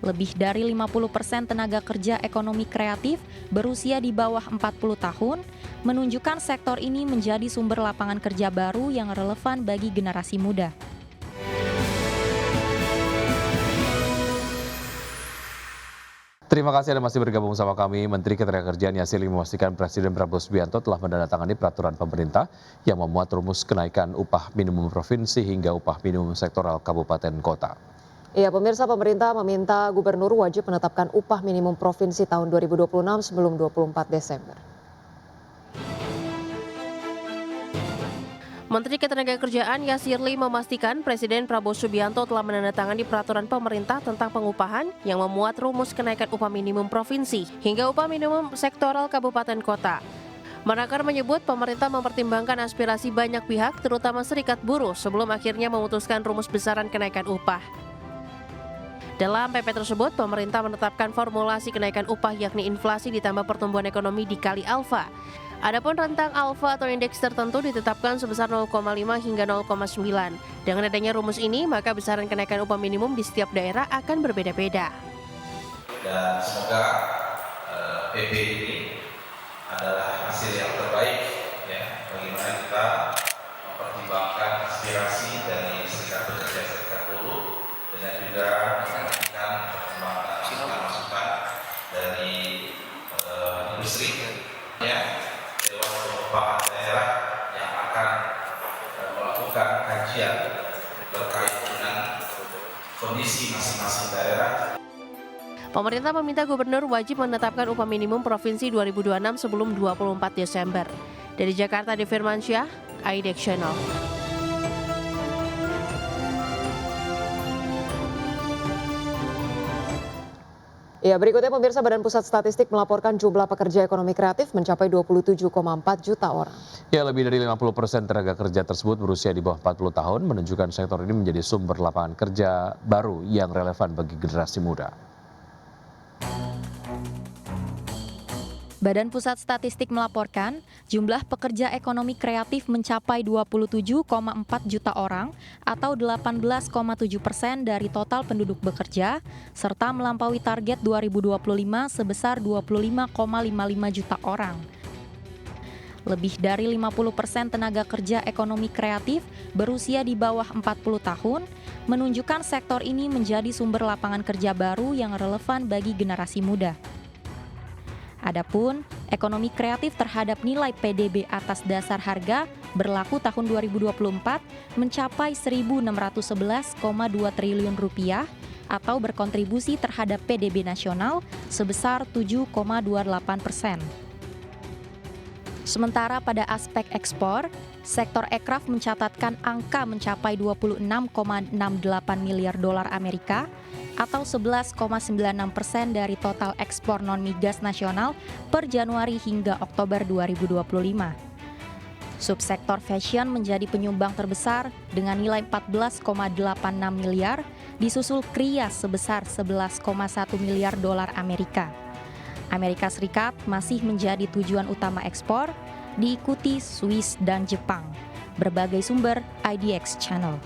Lebih dari 50% tenaga kerja ekonomi kreatif berusia di bawah 40 tahun, menunjukkan sektor ini menjadi sumber lapangan kerja baru yang relevan bagi generasi muda. Terima kasih Anda masih bergabung sama kami. Menteri Ketenagakerjaan Yassin memastikan Presiden Prabowo Subianto telah menandatangani peraturan pemerintah yang memuat rumus kenaikan upah minimum provinsi hingga upah minimum sektoral kabupaten kota. Iya, pemirsa, pemerintah meminta gubernur wajib menetapkan upah minimum provinsi tahun 2026 sebelum 24 Desember. Menteri Ketenagakerjaan Yassin memastikan Presiden Prabowo Subianto telah menandatangani peraturan pemerintah tentang pengupahan yang memuat rumus kenaikan upah minimum provinsi hingga upah minimum sektoral kabupaten kota. Menakar menyebut pemerintah mempertimbangkan aspirasi banyak pihak, terutama serikat buruh, sebelum akhirnya memutuskan rumus besaran kenaikan upah. Dalam PP tersebut, pemerintah menetapkan formulasi kenaikan upah yakni inflasi ditambah pertumbuhan ekonomi dikali alfa. Adapun rentang alfa atau indeks tertentu ditetapkan sebesar 0,5 hingga 0,9. Dengan adanya rumus ini, maka besaran kenaikan upah minimum di setiap daerah akan berbeda-beda. Dan semoga PP ini adalah hasil yang terbaik, ya, bagaimana kita mempertimbangkan aspirasi dari serikat pekerja, serikat buruh, dan juga memperhatikan masukan dari industri, ya. Dewan Pengupahan Daerah yang akan melakukan kajian terkait dengan kondisi masing-masing daerah. Pemerintah meminta gubernur wajib menetapkan upah minimum provinsi 2026 sebelum 24 Desember. Dari Jakarta, Devi Firmansyah, IDX Channel. Ya, berikutnya pemirsa, Badan Pusat Statistik melaporkan jumlah pekerja ekonomi kreatif mencapai 27,4 juta orang. Ya, lebih dari 50% tenaga kerja tersebut berusia di bawah 40 tahun, menunjukkan sektor ini menjadi sumber lapangan kerja baru yang relevan bagi generasi muda. Badan Pusat Statistik melaporkan jumlah pekerja ekonomi kreatif mencapai 27,4 juta orang atau 18,7% dari total penduduk bekerja, serta melampaui target 2025 sebesar 25,55 juta orang. Lebih dari 50% tenaga kerja ekonomi kreatif berusia di bawah 40 tahun, menunjukkan sektor ini menjadi sumber lapangan kerja baru yang relevan bagi generasi muda. Adapun, ekonomi kreatif terhadap nilai PDB atas dasar harga berlaku tahun 2024 mencapai Rp1.611,2 triliun atau berkontribusi terhadap PDB nasional sebesar 7,28%. Sementara pada aspek ekspor, sektor ekraf mencatatkan angka mencapai 26,68 miliar dolar Amerika atau 11,96% dari total ekspor non-migas nasional per Januari hingga Oktober 2025. Subsektor fashion menjadi penyumbang terbesar dengan nilai 14,86 miliar, disusul Kria sebesar 11,1 miliar dolar Amerika. Amerika Serikat masih menjadi tujuan utama ekspor, diikuti Swiss dan Jepang. Berbagai sumber IDX Channel.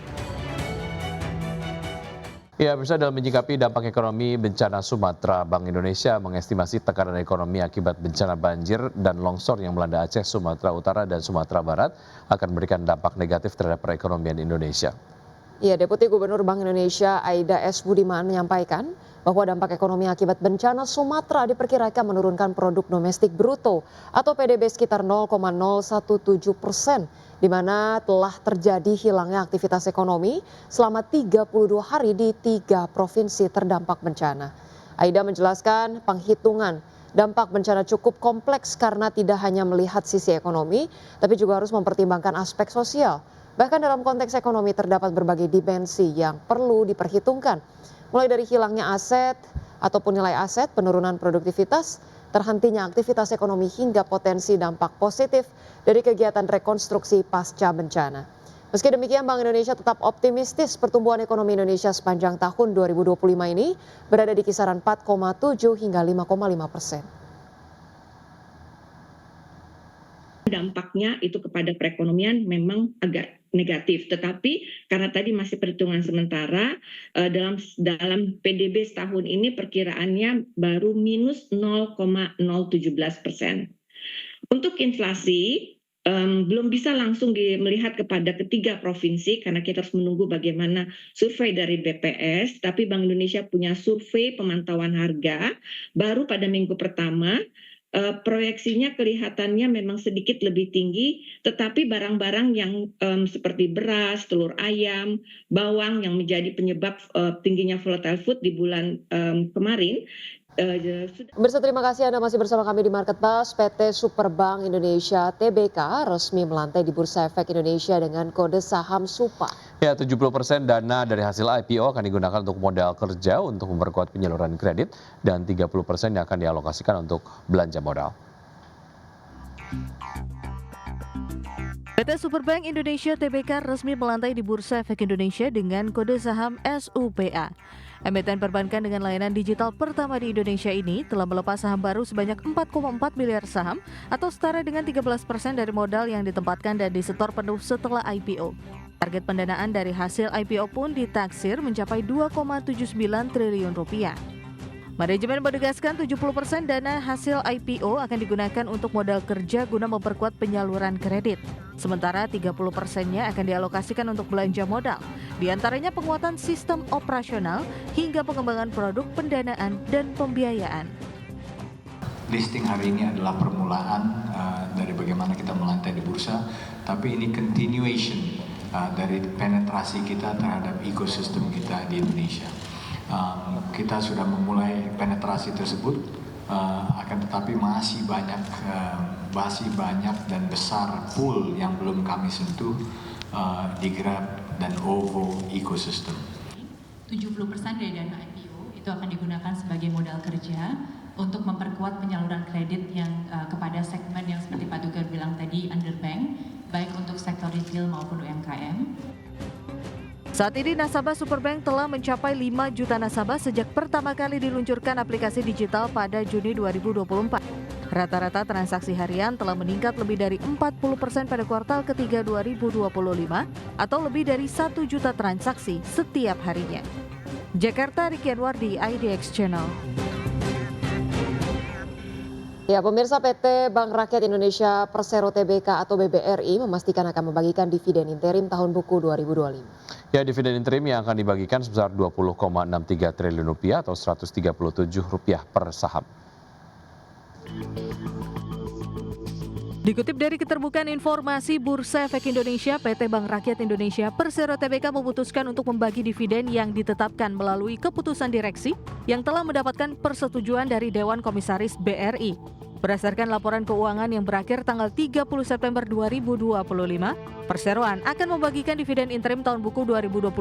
Ya, bisa dalam menyikapi dampak ekonomi bencana Sumatera, Bank Indonesia mengestimasi tekanan ekonomi akibat bencana banjir dan longsor yang melanda Aceh, Sumatera Utara, dan Sumatera Barat akan memberikan dampak negatif terhadap perekonomian Indonesia. Ya, Deputi Gubernur Bank Indonesia Aida S. Budiman menyampaikan bahwa dampak ekonomi akibat bencana Sumatera diperkirakan menurunkan produk domestik bruto atau PDB sekitar 0,017%, di mana telah terjadi hilangnya aktivitas ekonomi selama 32 hari di 3 provinsi terdampak bencana. Aida menjelaskan penghitungan dampak bencana cukup kompleks karena tidak hanya melihat sisi ekonomi, tapi juga harus mempertimbangkan aspek sosial. Bahkan dalam konteks ekonomi terdapat berbagai dimensi yang perlu diperhitungkan, mulai dari hilangnya aset ataupun nilai aset, penurunan produktivitas, terhentinya aktivitas ekonomi hingga potensi dampak positif dari kegiatan rekonstruksi pasca bencana. Meski demikian, Bank Indonesia tetap optimistis pertumbuhan ekonomi Indonesia sepanjang tahun 2025 ini berada di kisaran 4,7 hingga 5,5%. Dampaknya itu kepada perekonomian memang agak negatif, tetapi karena tadi masih perhitungan sementara, dalam PDB setahun ini perkiraannya baru minus 0,017%. Untuk inflasi, belum bisa langsung melihat kepada ketiga provinsi karena kita harus menunggu bagaimana survei dari BPS, tapi Bank Indonesia punya survei pemantauan harga baru pada minggu pertama. Proyeksinya kelihatannya memang sedikit lebih tinggi, tetapi barang-barang yang seperti beras, telur ayam, bawang yang menjadi penyebab tingginya volatile food di bulan kemarin. Pemirsa, terima kasih Anda masih bersama kami di Market Buzz. PT Superbank Indonesia Tbk resmi melantai di Bursa Efek Indonesia dengan kode saham SUPA. Ya, 70% dana dari hasil IPO akan digunakan untuk modal kerja untuk memperkuat penyaluran kredit dan 30% yang akan dialokasikan untuk belanja modal. PT Superbank Indonesia Tbk resmi melantai di Bursa Efek Indonesia dengan kode saham SUPA. Emiten perbankan dengan layanan digital pertama di Indonesia ini telah melepas saham baru sebanyak 4,4 miliar saham atau setara dengan 13% dari modal yang ditempatkan dan disetor penuh setelah IPO. Target pendanaan dari hasil IPO pun ditaksir mencapai 2,79 triliun rupiah. Manajemen menegaskan 70% dana hasil IPO akan digunakan untuk modal kerja guna memperkuat penyaluran kredit. Sementara 30%-nya akan dialokasikan untuk belanja modal, diantaranya penguatan sistem operasional hingga pengembangan produk pendanaan dan pembiayaan. Listing hari ini adalah permulaan dari bagaimana kita melantai di bursa, tapi ini continuation dari penetrasi kita terhadap ekosistem kita di Indonesia. Kita sudah memulai penetrasi tersebut, akan tetapi masih banyak dan besar pool yang belum kami sentuh di Grab dan OVO ecosystem. 70% dari dana IPO itu akan digunakan sebagai modal kerja untuk memperkuat penyaluran kredit yang kepada segmen yang seperti Pak Dugar bilang tadi underbank, baik untuk sektor retail maupun UMKM. Saat ini nasabah Superbank telah mencapai 5 juta nasabah sejak pertama kali diluncurkan aplikasi digital pada Juni 2024. Rata-rata transaksi harian telah meningkat lebih dari 40% pada kuartal ketiga 2025 atau lebih dari 1 juta transaksi setiap harinya. Jakarta, Ricky Anwardi, IDX Channel. Ya, pemirsa, PT Bank Rakyat Indonesia Persero Tbk atau BBRI memastikan akan membagikan dividen interim tahun buku 2025. Ya, dividen interim yang akan dibagikan sebesar 20,63 triliun rupiah atau 137 rupiah per saham. Dikutip dari Keterbukaan Informasi Bursa Efek Indonesia, PT Bank Rakyat Indonesia Persero Tbk memutuskan untuk membagi dividen yang ditetapkan melalui keputusan direksi yang telah mendapatkan persetujuan dari Dewan Komisaris BRI. Berdasarkan laporan keuangan yang berakhir tanggal 30 September 2025, Perseroan akan membagikan dividen interim tahun buku 2025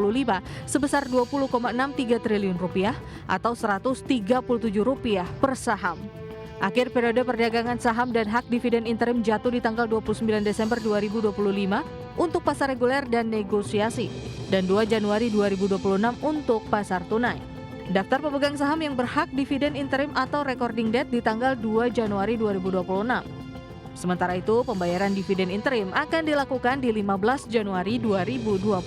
sebesar 20,63 triliun rupiah atau 137 rupiah per saham. Akhir periode perdagangan saham dan hak dividen interim jatuh di tanggal 29 Desember 2025 untuk pasar reguler dan negosiasi dan 2 Januari 2026 untuk pasar tunai. Daftar pemegang saham yang berhak dividen interim atau recording date di tanggal 2 Januari 2026. Sementara itu, pembayaran dividen interim akan dilakukan di 15 Januari 2026.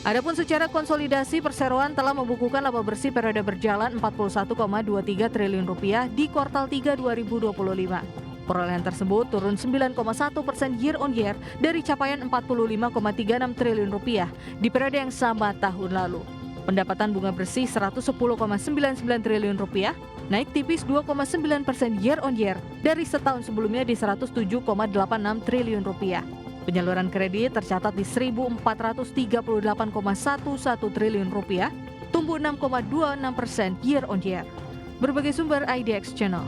Adapun secara konsolidasi, Perseroan telah membukukan laba bersih periode berjalan 41,23 triliun rupiah di kuartal 3 2025. Perolehan tersebut turun 9,1% year on year dari capaian 45,36 triliun rupiah di periode yang sama tahun lalu. Pendapatan bunga bersih 110,99 triliun rupiah, naik tipis 2,9% year on year dari setahun sebelumnya di 107,86 triliun rupiah. Penyaluran kredit tercatat di 1.438,11 triliun rupiah, tumbuh 6,26% year on year. Berbagai sumber IDX Channel.